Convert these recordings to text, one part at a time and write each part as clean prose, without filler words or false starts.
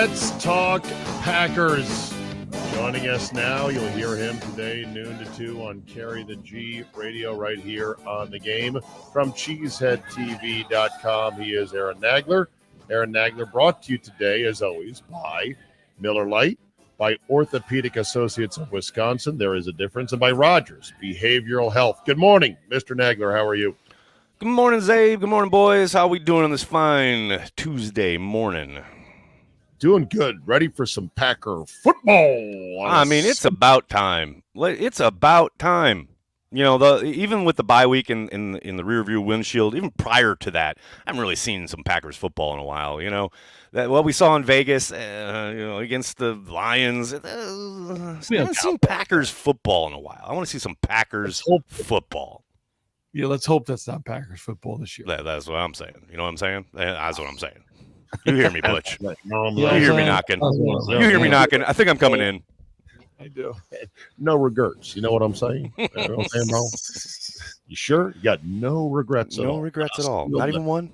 Let's talk Packers. Joining us now, you'll hear him today, noon to 2 on Carry the G radio right here on the game. From cheeseheadtv.com, he is Aaron Nagler. Aaron Nagler brought to you today, as always, by Miller Lite, by Orthopedic Associates of Wisconsin, there is a difference, and by Rogers Behavioral Health. Good morning, Mr. Nagler. How are you? Good morning, Czabe. Good morning, boys. How we doing on this fine Tuesday morning? Doing good. Ready for some Packer football. I mean, it's about time. It's about time. You know, even with the bye week in the rearview windshield, even prior to that, I haven't really seen some Packers football in a while. You know, what we saw in Vegas, against the Lions. I haven't seen Packers football in a while. I want to see some Packers football. Yeah, let's hope that's not Packers football this year. That's what I'm saying. You know what I'm saying? That's what I'm saying. You hear me, Butch. You Yeah, hear me knocking. You hear me knocking. I think I'm coming in. I do. No regrets. You know what I'm saying? You know what I'm saying, bro? You sure? You got no regrets at all. No regrets at all. Not even one?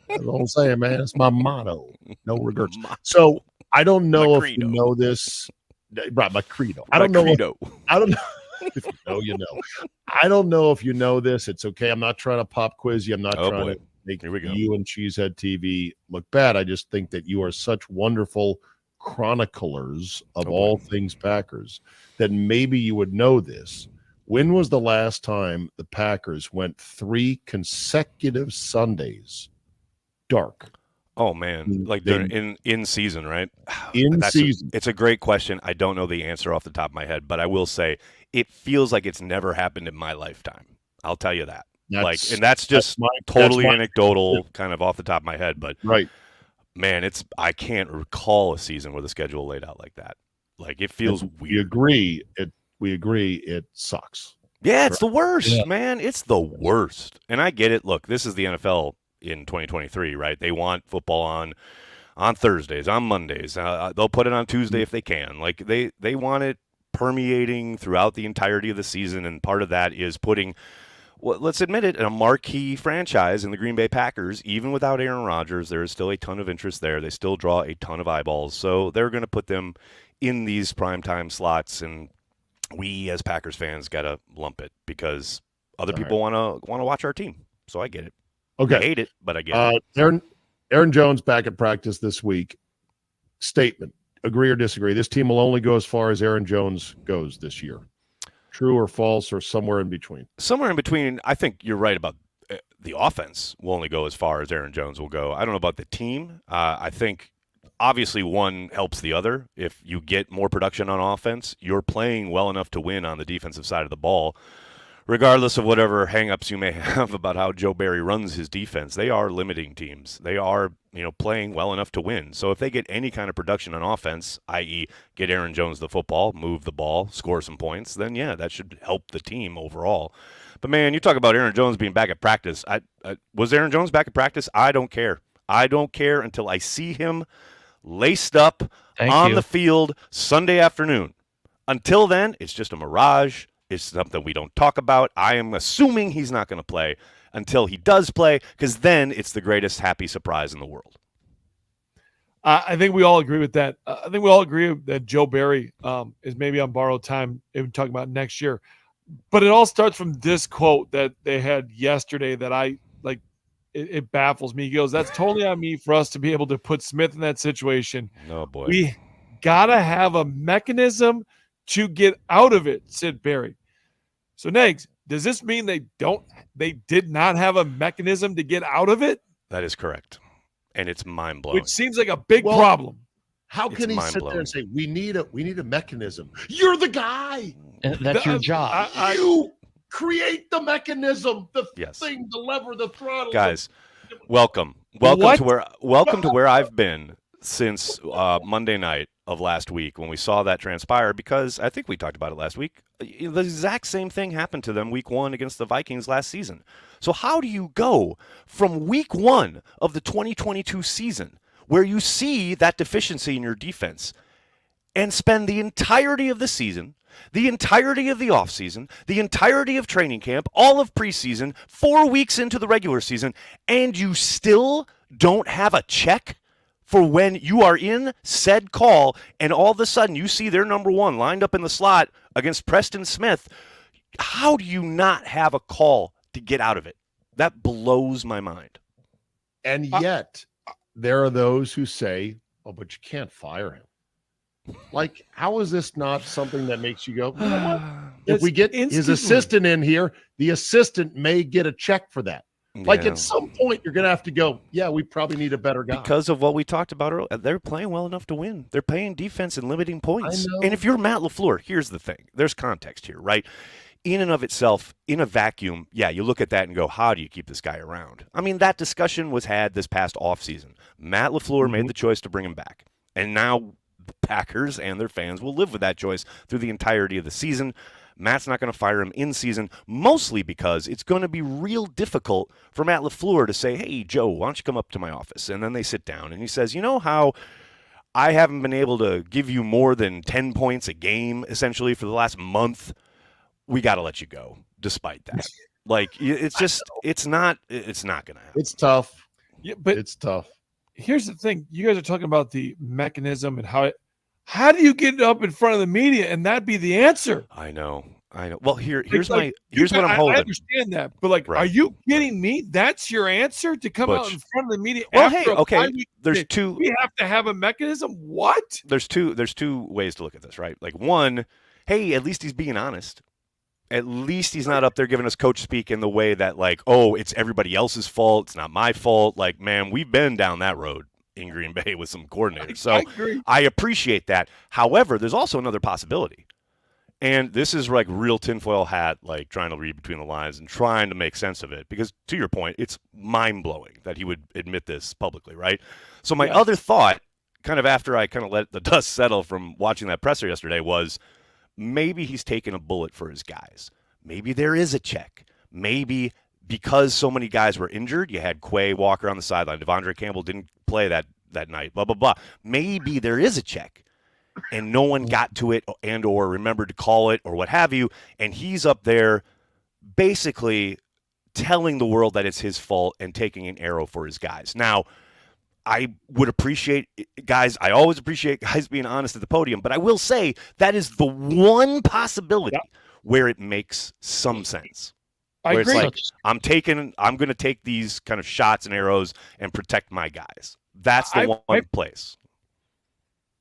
That's what I'm saying, man. It's my motto. No regrets. So I don't know if you know this. Right, my credo. I don't know. I don't know. If you know, you know. I don't know if you know this. It's okay. I'm not trying to pop quiz you. I'm not trying to make you and Cheesehead TV look bad. I just think that you are such wonderful chroniclers of all things Packers that maybe you would know this. When was the last time the Packers went 3 consecutive Sundays dark? Oh, man. Like in season, right? Season. It's a great question. I don't know the answer off the top of my head, but I will say it feels like it's never happened in my lifetime. I'll tell you that. That's just totally anecdotal, kind of off the top of my head. But right, man, I can't recall a season where the schedule laid out like that. Like it feels weird. We agree. It sucks. Yeah, it's the worst, man. It's the worst. And I get it. Look, this is the NFL in 2023, right? They want football on Thursdays, on Mondays. They'll put it on Tuesday if they can. Like they want it permeating throughout the entirety of the season, and part of that is putting. Well, let's admit it, a marquee franchise in the Green Bay Packers, even without Aaron Rodgers, there is still a ton of interest there. They still draw a ton of eyeballs. So they're going to put them in these primetime slots, and we as Packers fans got to lump it because other people want to watch our team. So I get it. Okay. I hate it, but I get it. Aaron Jones back at practice this week. Statement. Agree or disagree? This team will only go as far as Aaron Jones goes this year. True or false, or somewhere in between? Somewhere in between. I think you're right about the offense will only go as far as Aaron Jones will go. I don't know about the team. I think obviously one helps the other. If you get more production on offense, you're playing well enough to win on the defensive side of the ball. Regardless of whatever hangups you may have about how Joe Barry runs his defense, they are limiting teams. They are, playing well enough to win. So if they get any kind of production on offense, i.e. get Aaron Jones the football, move the ball, score some points, then yeah, that should help the team overall. But man, you talk about Aaron Jones being back at practice. Was Aaron Jones back at practice? I don't care. I don't care until I see him laced up on the field Sunday afternoon. Until then, it's just a mirage. It's something we don't talk about. I am assuming he's not going to play until he does play, because then it's the greatest happy surprise in the world. I think we all agree with that. I think we all agree that Joe Barry is maybe on borrowed time, even talking about next year. But it all starts from this quote that they had yesterday that I like. It baffles me. He goes, "That's totally on me for us to be able to put Smith in that situation. Oh, boy. We got to have a mechanism to get out of it," said Barry. So, Nags, does this mean they did not have a mechanism to get out of it? That is correct. And it's mind-blowing. Which seems like a big problem. How can he sit there and say, we need a mechanism? You're the guy. That's your job. You create the mechanism, the thing, the lever, the throttle. Guys, welcome to where I've been since Monday night of last week when we saw that transpire, because I think we talked about it last week. The exact same thing happened to them week 1 against the Vikings last season. So how do you go from week 1 of the 2022 season where you see that deficiency in your defense and spend the entirety of the season, the entirety of the offseason, the entirety of training camp, all of preseason, 4 weeks into the regular season, and you still don't have a check for when you are in said call and all of a sudden you see their number one lined up in the slot against Preston Smith. How do you not have a call to get out of it? That blows my mind. And yet, there are those who say, oh, but you can't fire him. Like, how is this not something that makes you go, you know what? If we get his assistant in here, the assistant may get a check for that. Like, at some point, you're going to have to go, yeah, we probably need a better guy. Because of what we talked about earlier, they're playing well enough to win. They're playing defense and limiting points. And if you're Matt LaFleur, here's the thing. There's context here, right? In and of itself, in a vacuum, yeah, you look at that and go, how do you keep this guy around? I mean, that discussion was had this past offseason. Matt LaFleur made the choice to bring him back. And now the Packers and their fans will live with that choice through the entirety of the season. Matt's not going to fire him in season, mostly because it's going to be real difficult for Matt LaFleur to say, hey, Joe, why don't you come up to my office? And then they sit down and he says, you know how I haven't been able to give you more than 10 points a game, essentially, for the last month? We got to let you go despite that. Like, it's just, it's not going to happen. It's tough. Yeah, but it's tough. Here's the thing. You guys are talking about the mechanism and how do you get up in front of the media and that be the answer? I know. Well, here's what I'm holding. I understand that, but like, Are you kidding me? That's your answer to come out in front of the media? Well, hey, okay. There's two. We have to have a mechanism. What? There's two ways to look at this, right? Like, one, hey, at least he's being honest. At least he's not up there giving us coach speak in the way that, like, oh, it's everybody else's fault. It's not my fault. Like, man, we've been down that road in Green Bay with some coordinators. So I appreciate that. However, there's also another possibility. And this is like real tinfoil hat, like trying to read between the lines and trying to make sense of it. Because to your point, it's mind-blowing that he would admit this publicly, right? So my other thought, kind of after I kind of let the dust settle from watching that presser yesterday, was maybe he's taking a bullet for his guys. Maybe there is a check. Maybe because so many guys were injured, you had Quay Walker on the sideline. Devondre Campbell didn't play that night, blah, blah, blah. Maybe there is a check, and no one got to it and or remembered to call it or what have you, and he's up there basically telling the world that it's his fault and taking an arrow for his guys. Now, I would appreciate guys. I always appreciate guys being honest at the podium, but I will say that is the one possibility where it makes some sense. I agree. It's like, I'm going to take these kind of shots and arrows and protect my guys. That's the one place.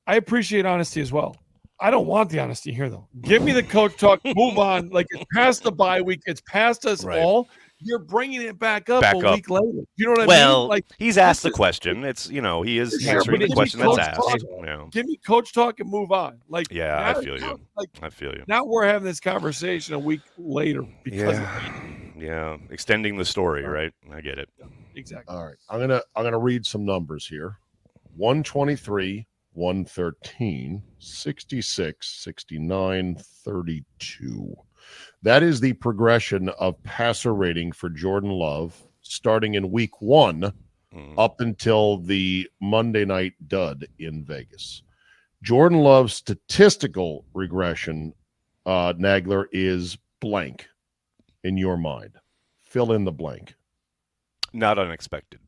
I appreciate honesty as well. I don't want the honesty here, though. Give me the coach talk. Move on. Like, it's past the bye week. It's past us all. You're bringing it back up a week later. You know what I mean? Well, like, he's asked the question. It's, he is answering the question that's asked. Give me coach talk and move on. Like, I feel you. I feel you. Now we're having this conversation a week later because extending the story, right? I get it. Exactly. All right. I'm gonna read some numbers here. 123, 113, 66, 69, 32. That is the progression of passer rating for Jordan Love starting in week 1 up until the Monday night dud in Vegas. Jordan Love's statistical regression, Nagler, is blank in your mind. Fill in the blank. Not unexpected.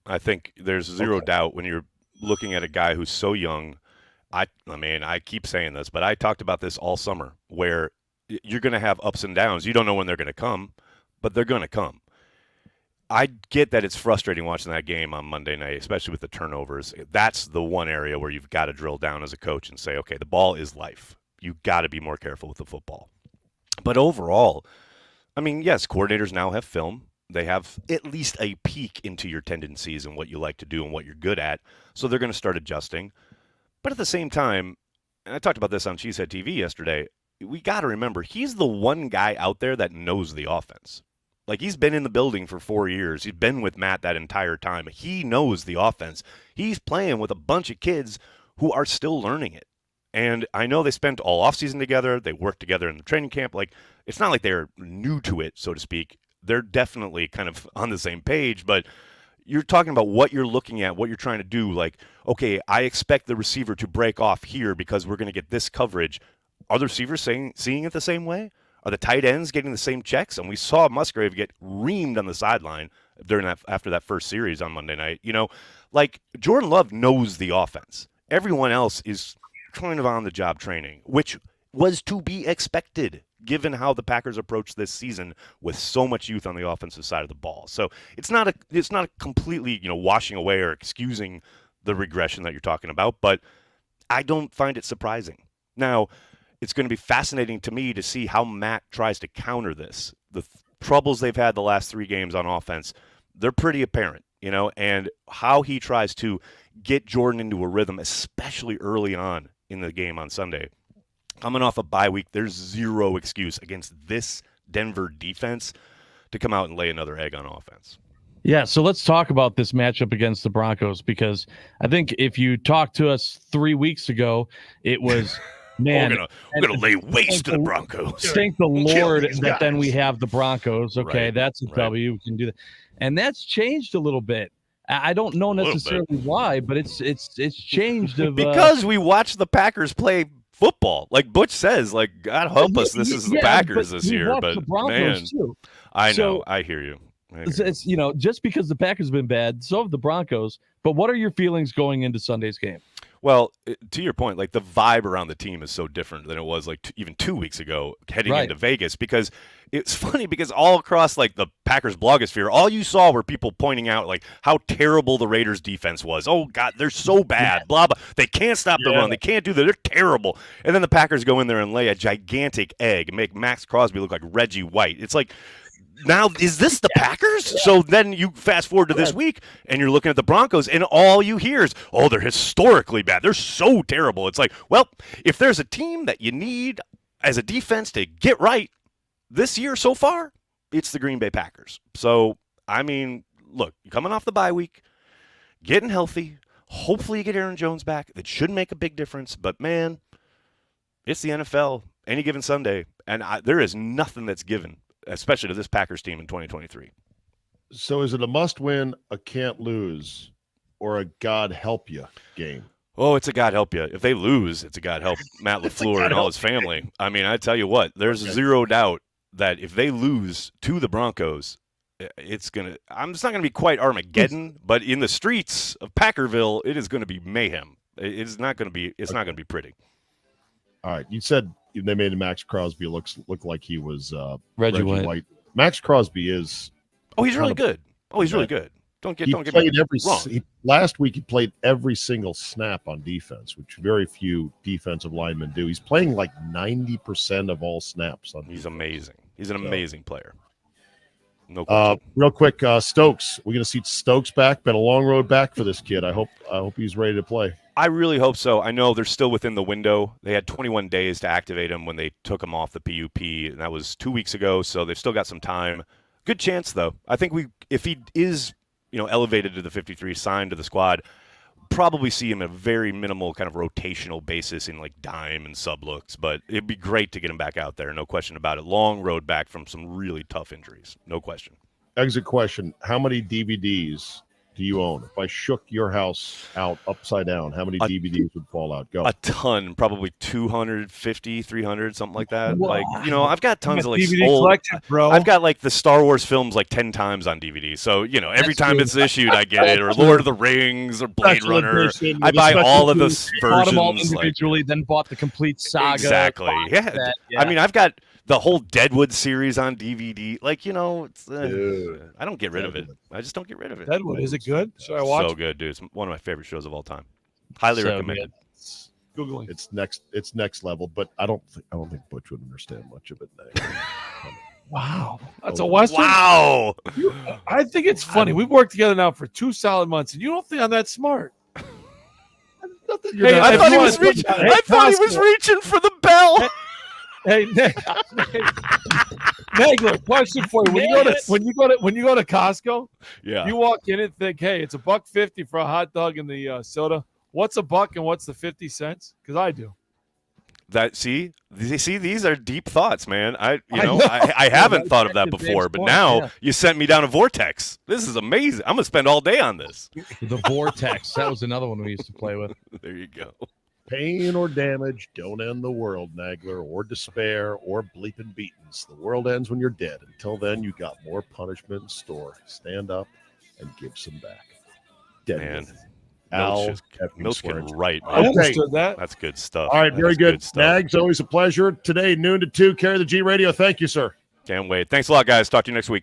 I think there's zero doubt when you're looking at a guy who's so young. I mean, I keep saying this, but I talked about this all summer, where you're going to have ups and downs. You don't know when they're going to come, but they're going to come. I get that it's frustrating watching that game on Monday night, especially with the turnovers. That's the one area where you've got to drill down as a coach and say, okay, the ball is life. You've got to be more careful with the football. But overall, I mean, yes, coordinators now have film. They have at least a peek into your tendencies and what you like to do and what you're good at, so they're going to start adjusting. But at the same time, and I talked about this on Cheesehead TV yesterday, we got to remember, he's the one guy out there that knows the offense. Like, he's been in the building for 4 years. He's been with Matt that entire time. He knows the offense. He's playing with a bunch of kids who are still learning it. And I know they spent all offseason together. They worked together in the training camp. Like, it's not like they're new to it, so to speak. They're definitely kind of on the same page, but you're talking about what you're looking at, what you're trying to do. Like, okay, I expect the receiver to break off here because we're going to get this coverage. Are the receivers seeing it the same way? Are the tight ends getting the same checks? And we saw Musgrave get reamed on the sideline after that first series on Monday night. Like Jordan Love knows the offense. Everyone else is kind of on the job training, which was to be expected given how the Packers approached this season with so much youth on the offensive side of the ball. So it's not a completely, washing away or excusing the regression that you're talking about, but I don't find it surprising. Now, it's going to be fascinating to me to see how Matt tries to counter this. The troubles they've had the last 3 games on offense, they're pretty apparent, and how he tries to get Jordan into a rhythm, especially early on in the game on Sunday. Coming off a bye week, there's zero excuse against this Denver defense to come out and lay another egg on offense. Yeah, so let's talk about this matchup against the Broncos, because I think if you talked to us 3 weeks ago, it was, man, we're gonna lay waste to the Broncos. Thank the Lord that then we have the Broncos. Okay, Right, that's a W. We can do that, and that's changed a little bit. I don't know necessarily why, but it's changed. Because we watched the Packers play football. Like Butch says, like, God help us, this is the Packers this year. But man, too. I know, So, I hear you. it's just because the Packers have been bad, so have the Broncos. But what are your feelings going into Sunday's game? Well, to your point, like the vibe around the team is so different than it was like even 2 weeks ago heading into Vegas, because it's funny because all across like the Packers blogosphere, all you saw were people pointing out like how terrible the Raiders defense was. Oh God, they're so bad, blah, blah. They can't stop the run. They can't do that. They're terrible. And then the Packers go in there and lay a gigantic egg and make Max Crosby look like Reggie White. It's like, now, is this the Packers? Yeah. So then you fast forward to this week, and you're looking at the Broncos, and all you hear is, oh, they're historically bad. They're so terrible. It's like, well, if there's a team that you need as a defense to get right this year so far, it's the Green Bay Packers. So, I mean, look, you're coming off the bye week, getting healthy. Hopefully you get Aaron Jones back. That should make a big difference. But, man, it's the NFL any given Sunday, and there is nothing that's given, especially to this Packers team in 2023. So is it a must-win, a can't-lose, or a God-help-you game? Oh, it's a God help you. If they lose, it's a God help Matt LaFleur and all his family. I mean, I tell you what, there's zero doubt that if they lose to the Broncos, it's not going to be quite Armageddon, but in the streets of Packerville, it is going to be mayhem. It's not going to be pretty. All right. You said they made Max Crosby look like he was Reggie White. Max Crosby is. Oh, he's really good. Oh, he's really good. Don't get me wrong. Last week he played every single snap on defense, which very few defensive linemen do. He's playing like 90% of all snaps on defense. He's amazing. He's an amazing player. No question. Real quick, Stokes. We're going to see Stokes back. Been a long road back for this kid. I hope he's ready to play. I really hope so. I know they're still within the window. They had 21 days to activate him when they took him off the PUP, and that was 2 weeks ago, so they've still got some time. Good chance, though. I think if he is, elevated to the 53, signed to the squad, probably see him at a very minimal kind of rotational basis in like dime and sub looks, but it'd be great to get him back out there. No question about it. Long road back from some really tough injuries. No question. Exit question. How many DVDs do you own? If I shook your house out upside down, how many DVDs would fall out? Go. A ton, probably 250, 300, something like that. Wow. Like, I've got tons of like DVD collection, bro. I've got like the Star Wars films like 10 times on DVD. So, every time it's issued, I get it. Or Lord of the Rings or Blade Runner. I buy all of the versions. Bought them all individually, then bought the complete saga. Exactly. Yeah. I mean, I've got the whole Deadwood series on DVD. Like, it's, I don't get rid of it. I just don't get rid of it. Deadwood, is it good? Should I watch? So good, dude. It's one of my favorite shows of all time. Highly recommended. Googling. It's next level, but I don't think Butch would understand much of it. Wow, that's a Western. Wow. I think it's funny. We've worked together now for 2 solid months, and you don't think I'm that smart. I thought he was reaching for the bell. Hey, Nagler, question for you. When you go to Costco, you walk in and think, hey, it's $1.50 for a hot dog and the soda. What's $1 and what's the 50 cents? Because I do. These are deep thoughts, man. I haven't thought of that before, but now you sent me down a vortex. This is amazing. I'm gonna spend all day on this. The vortex. That was another one we used to play with. There you go. Pain or damage don't end the world, Nagler, or despair, or bleeping beatings. The world ends when you're dead. Until then, you got more punishment in store. Stand up and give some back. Dead Man. Al Mills can write, man. I understood that. That's good stuff. All right, very good. Stuff. Nags, always a pleasure. Today, noon to 2, Carry the G Radio. Thank you, sir. Can't wait. Thanks a lot, guys. Talk to you next week.